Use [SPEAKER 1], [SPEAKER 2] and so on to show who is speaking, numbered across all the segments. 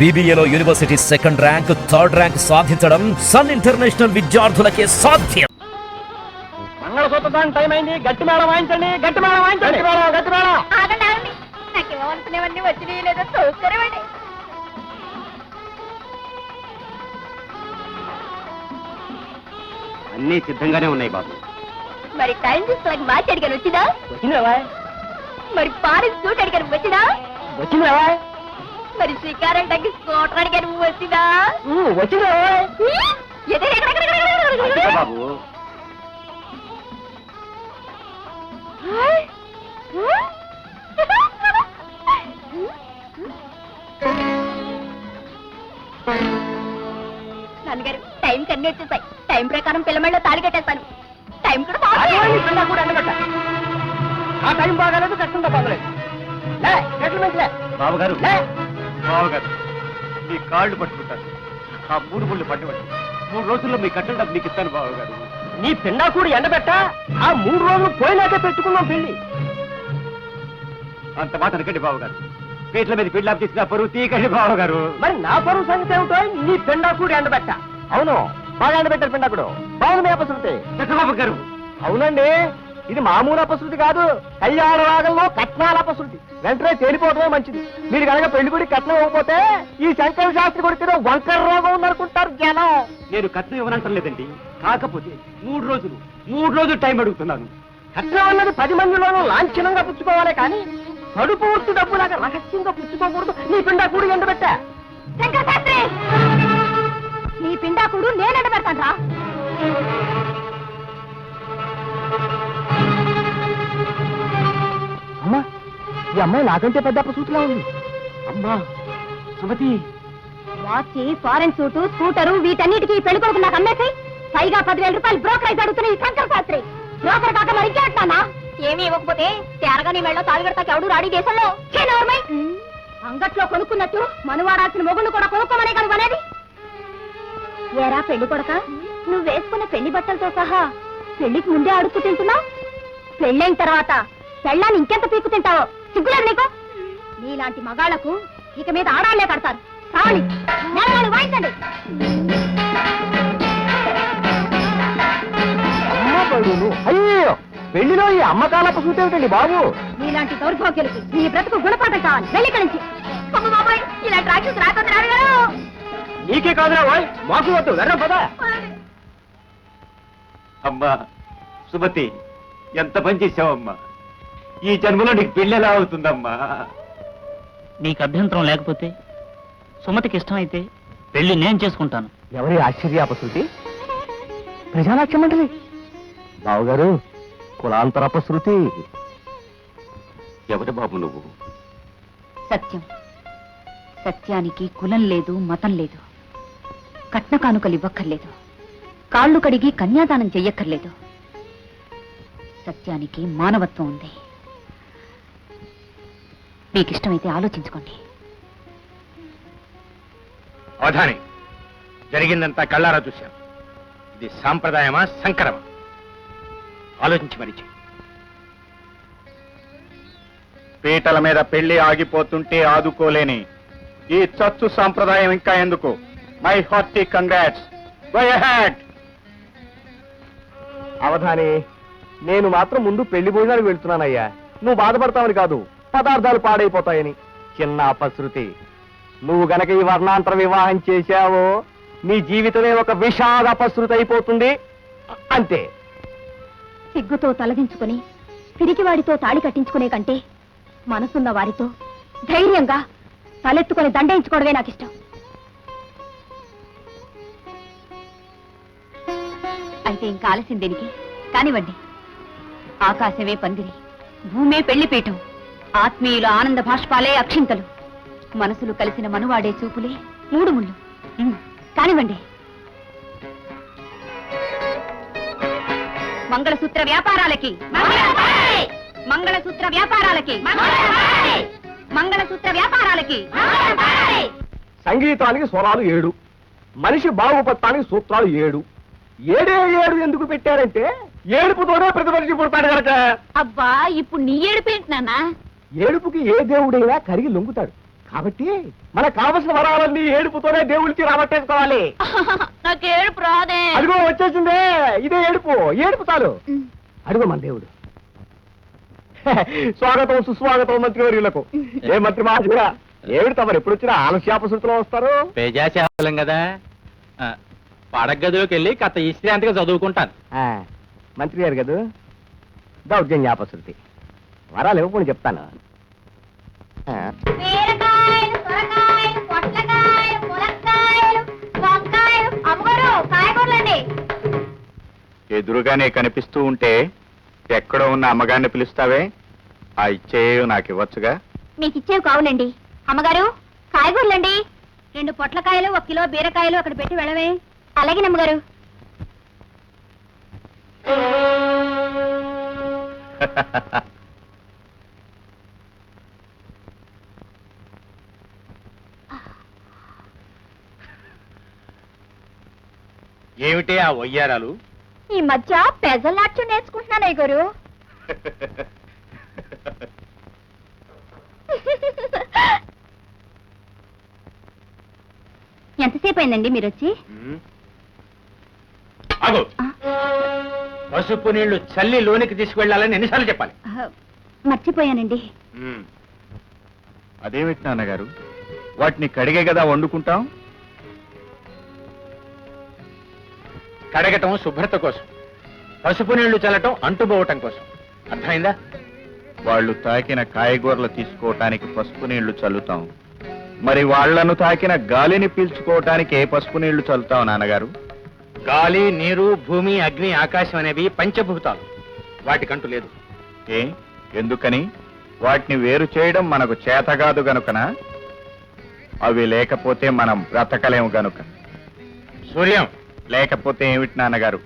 [SPEAKER 1] బీబీఏలో university second rank, third rank సాధించడం Sun international విద్యార్థులకే సాధ్యం.
[SPEAKER 2] మంగళసూత్రం టైం అయింది. గట్టి మేళం వాయించండి, గట్టి మేళం వాయించండి, గట్టి మేళం.
[SPEAKER 3] నాకేమనుకునేవన్నీ వచ్చినాయి లేదో చూసుకోరేవండి.
[SPEAKER 2] అన్నీ సిద్ధంగానే ఉన్నాయి బాబు.
[SPEAKER 3] మరి టైం చూసుకోవాలి మార్చి అడిగాను వచ్చినా?
[SPEAKER 2] వచ్చిందా?
[SPEAKER 3] మరి పారిస్ సూట్ అడిగాను వచ్చినా?
[SPEAKER 2] వచ్చిందా?
[SPEAKER 3] మరి శ్రీకారం తగ్గి స్కూటర్ అడిగాను వచ్చినా?
[SPEAKER 2] వచ్చిందా బాబు?
[SPEAKER 3] నాన్నగారు టైం కన్నీ వచ్చేసాయి. టైం ప్రకారం పిల్లమళ్ళలో తాళి కట్టేస్తాను. టైం కూడా
[SPEAKER 2] ఆ టైం బాగాలేదు, కష్టంగా బాగలేదు. బాబుగారు, బాబుగారు మీ కాళ్ళు పట్టుకుంటాను. ఆ 3 ముళ్ళు పట్టుబట్టి 3 రోజుల్లో మీ కట్టం డబ్బు నీకు ఇస్తాను బాబుగారు. నీ పిండా కూడా ఎండబెట్ట ఆ 3 రోజులు పోయినాకే పెట్టుకున్నాం పెళ్లి. అంత మాట అనకండి బాబుగారు. పీట్ల మీద పిల్లాపు తీసుకున్న పరువు తీకండి బాబుగారు. మరి నా పరువు సంగతి ఏమిటో? నీ పిండా కూడా ఎండబెట్ట. అవును, బాగా ఎండబెట్టారు పిండాకుడు. బాగుంది అపశృతి. చక్రబాబు గారు, అవునండి, ఇది మామూలు అపశృతి కాదు, కళ్యాణ రాగంలో కట్నాల అపశృతి. వెంటనే తేలిపోవడమే మంచిది. మీరు కనుక పెళ్లి గుడి కట్నం ఇవ్వకపోతే ఈ శంకర శాస్త్రి కొడుకు వంకర రోగం ఉందనుకుంటారు జనం. నేను కట్నం ఇవ్వనంటాం లేదండి, కాకపోతే 3 రోజులు టైం అడుగుతున్నాను. కట్నం అన్నది 10 మందిలోనూ లాంఛనంగా పుచ్చుకోవాలే కానీ కడుపు పూర్తి డబ్బులాగా రహస్యంగా పుచ్చుకోకూడదు. నీ పిండాకుడు ఎండబెట్టా.
[SPEAKER 3] శంకరశాస్త్రి, నీ పిండాకుడు నేను ఎండబెడతాను రా.
[SPEAKER 2] అమ్మా, ఈ అమ్మాయి నాకంటే పెద్ద అపశృతిలా ఉంది. అమ్మా సుమతి,
[SPEAKER 3] వాచి, ఫారెన్ సూటు, స్కూటరు వీటన్నిటికీ పెళ్లి కొడుకు నాకు అమ్మేసి పైగా 10,000 రూపాయలు బ్రోకరేజ్ అడుగుతున్న ఈ శంకర శాస్త్రి బ్రోకర్ కాక మరి ఇంకేంటానా? ఏమీ ఇవ్వకపోతే తేరగా నీ మెళ్ళలో తాళి కడతాకి ఎవడు రాడి దేశంలో. అంగట్లో కొనుక్కున్నట్టు మనువాడాల్సిన మొగుడు కూడా కొనుక్కోమనే కదా అనేది. ఏరా పెళ్లి కొడక, నువ్వు వేసుకున్న పెళ్లి బట్టలతో సహా పెళ్లికి ముందే అడుక్కు తింటున్నావు. పెళ్ళైన తర్వాత పెళ్ళాన్ని ఇంకెంత పీక్కు తింటావో సిగ్గులేదు నీకు? నీలాంటి మగాళ్లకు ఇక మీద ఆడాళ్లే కడతారు. కావాలి నెలవాళ్ళు వాయించండి.
[SPEAKER 2] అయ్యో, పెళ్లిలో ఈ అమ్మకాల అపశృతి ఏమిటండి బాబు?
[SPEAKER 3] నీలాంటి దౌర్భాగ్యులకి నీ బ్రతుకు గుణపాఠం కావాలి. వెళ్ళి ఇక్కడి నుంచి. అమ్మ బాబాయ్, ఇలాంటి రాక్షసు రాకుండా.
[SPEAKER 2] నీకే కాదురా వాయ్, మాకు వద్దు, వెర్రం పదా. అమ్మా సుమతి, ఎంత పని చేసావమ్మా. ఈ జన్మలో నీకు పెళ్లి ఎలా అవుతుందమ్మా?
[SPEAKER 4] నీకు అభ్యంతరం లేకపోతే, సుమతికి ఇష్టమైతే పెళ్లి నేను చేసుకుంటాను.
[SPEAKER 2] ఎవరి ఆశ్చర్య అపశృతి? ప్రజానాట్య మండలి బావుగారు, కులాంతర అపశృతి. ఎవరి బాబు నువ్వు?
[SPEAKER 3] సత్యం. సత్యానికి కులం లేదు, మతం లేదు. కట్న కానుకలు ఇవ్వక్కర్లేదు, కాళ్ళు కడిగి కన్యాదానం చెయ్యక్కర్లేదు. సత్యానికి మానవత్వం ఉంది. మీకిష్టమైతే ఆలోచించుకోండి.
[SPEAKER 5] అవధాని, జరిగిందంతా కళ్ళారా చూశాం. ఇది సాంప్రదాయమా, సంకరమా? ఆలోచించి మరిచి. పీటల మీద పెళ్లి ఆగిపోతుంటే ఆదుకోలేని ఈ చచ్చు సాంప్రదాయం ఇంకా ఎందుకు? My hearty congrats. Go ahead.
[SPEAKER 2] Avadhani, నేను మాత్రం ముందు పెళ్లి భోజనానికి వెళ్తున్నానయ్యా. నువ్వు బాధపడతావని కాదు, పదార్థాలు పాడైపోతాయని. చిన్న అపశృతి. నువ్వు గనక ఈ వర్ణాంతర వివాహం చేశావో నీ జీవితమే ఒక విషాద అపశృతి అయిపోతుంది. అంతే.
[SPEAKER 3] సిగ్గుతో తలదించుకుని పిరికివాడితో తాళి కట్టించుకునే కంటే మనసున్న వారితో ధైర్యంగా తలెత్తుకొని దండయించుకోవడమే నాకు ఇష్టం. అయితే ఇంకా ఆలస్యం దేనికి? కానివ్వండి. ఆకాశమే పందిరి, భూమే పెళ్లిపీఠం, ఆత్మీయుల ఆనంద భాష్పాలే అక్షింతలు, మనసులు కలిసిన మనువాడే చూపులే 3 ముళ్ళు. కానివ్వండి. మంగళసూత్ర వ్యాపారాలకి, మంగళసూత్ర వ్యాపారాలకి, మంగళసూత్ర వ్యాపారాలకి.
[SPEAKER 2] సంగీతానికి స్వరాలు 7, మనిషి బాగుపడటానికి సూత్రాలు 7. 7 ఎందుకు పెట్టారంటే ఏడుపుతోనే ప్రతి మనిషి పుడతాడు కనుక.
[SPEAKER 3] అబ్బా, ఇప్పుడు నీ ఏడుపేంటి నాన్న?
[SPEAKER 2] ఏడుపుకి ఏ దేవుడైనా కరిగి లొంగుతాడు. కాబట్టి మనకు కావలసిన వరాలన్నీ ఏడుపుతోనే దేవుడికి రాబట్టేసుకోవాలి.
[SPEAKER 3] నాకు ఏడుపు రాదే.
[SPEAKER 2] అడుగు వచ్చేసిందే, ఇదే ఏడుపు. ఏడుపు చాలు. అడుగు మన దేవుడు. స్వాగతం సుస్వాగతం మంత్రివర్యులకు. ఏ మంత్రి మహాశివరా, ఏమిటి తమరు ఎప్పుడు వచ్చినా ఆలస్యాపశృతిలో వస్తారు?
[SPEAKER 6] పేజాశాలం కదా, పడగదిలోకి వెళ్ళి కాస్త విశ్రాంతిగా చదువుకుంటాను.
[SPEAKER 2] మంత్రి గారు కదా, దౌర్జన్యాపశృతి. వరాలు ఇవ్వకుండా చెప్తాను.
[SPEAKER 3] బీరకాయలు, సొరకాయలు, పొట్లకాయలు, ములక్కాయలు, వంకాయలు, అమ్మగారు కాయగూరలండి.
[SPEAKER 5] ఎదురుగానే కనిపిస్తూ ఉంటే ఎక్కడో ఉన్న అమ్మగారిని పిలుస్తావే, ఆ ఇచ్చేయు నాకు ఇవ్వచ్చుగా.
[SPEAKER 3] మీకు ఇచ్చేవి కావునండి. అమ్మగారు కాయగూరలండి. 2 పొట్లకాయలు, 1 కిలో బీరకాయలు అక్కడ పెట్టి వెళ్ళవే. అలాగే అమ్మగారు.
[SPEAKER 6] ఏమిటే ఆ వయ్యారాలు?
[SPEAKER 3] ఈ మధ్య పెజల నాట్యం నేర్చుకుంటున్నాను అయ్యగారు. ఎంతసేపు అయిందండి మీరు వచ్చి?
[SPEAKER 6] ఆగు. పసుపు నీళ్లు చల్లి లోనికి తీసుకువెళ్ళాలని ఎన్నిసార్లు చెప్పాలి?
[SPEAKER 3] మర్చిపోయానండి.
[SPEAKER 5] అదేమిటి నాన్నగారు, వాటిని కడిగే కదా వండుకుంటాం.
[SPEAKER 6] కడగటం శుభ్రత కోసం, పసుపు నీళ్లు చల్లటం అంటుపోవటం కోసం. అర్థమైందా?
[SPEAKER 5] వాళ్ళు తాకిన కాయగూరలు తీసుకోవటానికి పసుపు నీళ్లు చల్లుతాం, మరి వాళ్లను తాకిన గాలిని పీల్చుకోవటానికి ఏ పసుపు నీళ్లు చల్లుతాం నాన్నగారు?
[SPEAKER 6] గాలి, నీరు, భూమి, అగ్ని, ఆకాశం అనేవి పంచభూతాలు. వాటికంటూ లేదు.
[SPEAKER 5] ఏ ఎందుకని? వాటిని వేరు చేయడం మనకు చేతగాదు గనుకనా? అవి లేకపోతే మనం బ్రతకలేము గనుక.
[SPEAKER 6] సూర్యం
[SPEAKER 5] లేకపోతే ఏమిటి నాన్నగారు?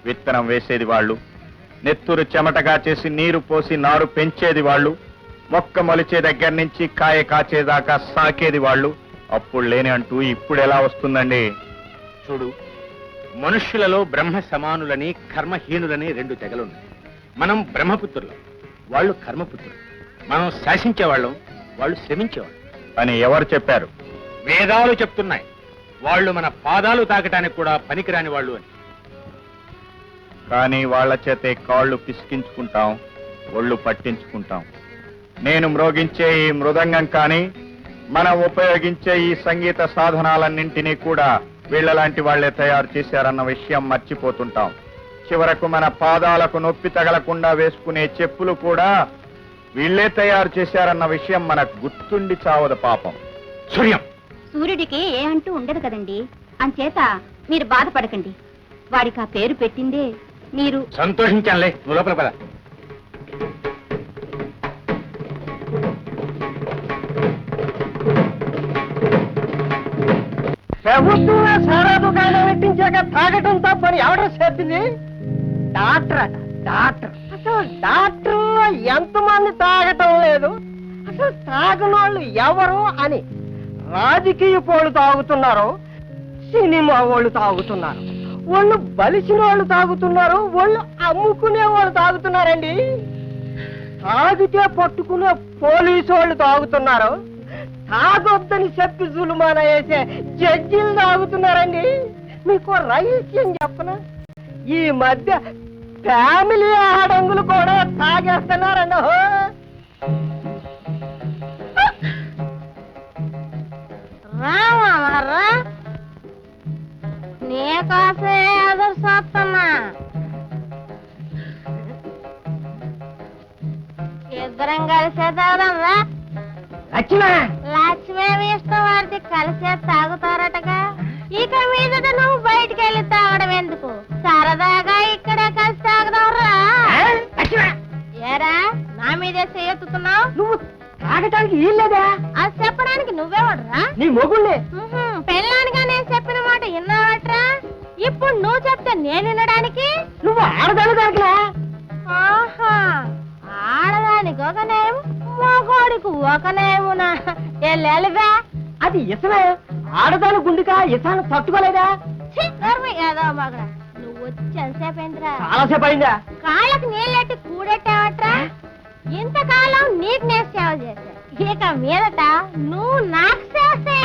[SPEAKER 5] విత్తనం వేసేది వాళ్ళు, నెత్తురు చెమటగా చేసి నీరు పోసి నారు పెంచేది వాళ్ళు, మొక్క మొలిచే దగ్గర నుంచి కాయ కాచేదాకా సాకేది వాళ్ళు. అప్పుడు లేని అంటూ ఇప్పుడు ఎలా వస్తుందండి?
[SPEAKER 6] చూడు, మనుష్యులలో బ్రహ్మ సమానులని, కర్మహీనులని 2 తెగలున్నాయి. మనం బ్రహ్మపుత్రులం, వాళ్ళు కర్మపుత్రులు. మనం శాసించేవాళ్ళం, వాళ్ళు శ్రమించేవాళ్ళం
[SPEAKER 5] అని ఎవరు చెప్పారు?
[SPEAKER 6] వేదాలు చెప్తున్నాయి. వాళ్ళు మన పాదాలు తాకటానికి కూడా పనికిరాని వాళ్ళు అని.
[SPEAKER 5] కానీ వాళ్ల చేతే కాళ్ళు పిసికించుకుంటాం, ఒళ్ళు పట్టించుకుంటాం. నేను మ్రోగించే ఈ మృదంగం కానీ, మనం ఉపయోగించే ఈ సంగీత సాధనాలన్నింటినీ కూడా వీళ్ళలాంటి వాళ్లే తయారు చేశారన్న విషయం మర్చిపోతుంటాం. చివరకు మన పాదాలకు నొప్పి తగలకుండా వేసుకునే చెప్పులు కూడా వీళ్లే తయారు చేశారన్న విషయం మనకు గుర్తుండి చావదు పాపం.
[SPEAKER 6] సూర్యం,
[SPEAKER 3] సూర్యుడికి ఏ అంటూ ఉండదు కదండి. అంచేత మీరు బాధపడకండి. వాడికి ఆ పేరు పెట్టిందే మీరు.
[SPEAKER 6] సంతోషించానులే, నువ్వు లోపల పద.
[SPEAKER 2] ప్రభుత్వం సారా దుకాణం పెట్టించాక తాగటం తప్పని ఎవడో చెప్పింది? డాక్టర్ అట, డాక్టర్. అసలు డాక్టర్ ఎంతమంది తాగటం లేదు, అసలు తాగనోళ్ళు ఎవరు అని. రాజకీయ పోళ్ళు తాగుతున్నారు, సినిమా వాళ్ళు తాగుతున్నారు, వాళ్ళు బలిసిన వాళ్ళు తాగుతున్నారు, వాళ్ళు అమ్ముకునే వాళ్ళు తాగుతున్నారండి. తాగితే పట్టుకునే పోలీసు వాళ్ళు తాగుతున్నారు, తాగొద్దని చెప్పి జులుమాన వేసే జడ్జీలు తాగుతున్నారండి. మీకు రహస్యం చెప్పనా? ఈ మధ్య ఫ్యామిలీ ఆడంగులు కూడా తాగేస్తున్నారండి.
[SPEAKER 3] రామారా నీకోసే ఎదురు చూస్తున్నా. ఇద్దరం కలిసే తాగుదాంరా. లక్ష్మీ ఇష్టవాడికి కలిసే తాగుతారటగా. ఇక మీదట నువ్వు బయటికి వెళ్ళి తాగడం ఎందుకు? సరదాగా ఇక్కడే కలిసి తాగుదాంరా. ఏరా నా మీదే చేయెత్తుతున్నావు?
[SPEAKER 2] నువ్వు తాగటానికి వీల్లేదా?
[SPEAKER 3] అది చెప్పడానికి నువ్వెవడరా?
[SPEAKER 2] నీ మొగుళ్ళే.
[SPEAKER 3] పెళ్ళానిగా నేను చెప్పిన మాట విన్నావట్రా? ఇప్పుడు నువ్వు చెప్తే నేను వినడానికి?
[SPEAKER 2] నువ్వు ఆడదాని దానికిలా.
[SPEAKER 3] ఆహా, ఆడదానికి ఒక నేము, మగోడికి ఒక నేమునా? ఎల్లెలివా?
[SPEAKER 2] అది ఇసమే. ఆడదాని గుండెకా ఇసాను తట్టుకోలేదా?
[SPEAKER 3] ఏదో మగడా, నువ్వు వచ్చి ఎంతసేపు అయిందిరా?
[SPEAKER 2] చాలాసేపు అయిందా?
[SPEAKER 3] కాళ్ళకి నీళ్ళెట్టి కూడెట్టావట్రా? ఇంతకాలం నీకు నేను సేవ చేశా. ఇక మీదట నువ్వు నాకు చేస్తే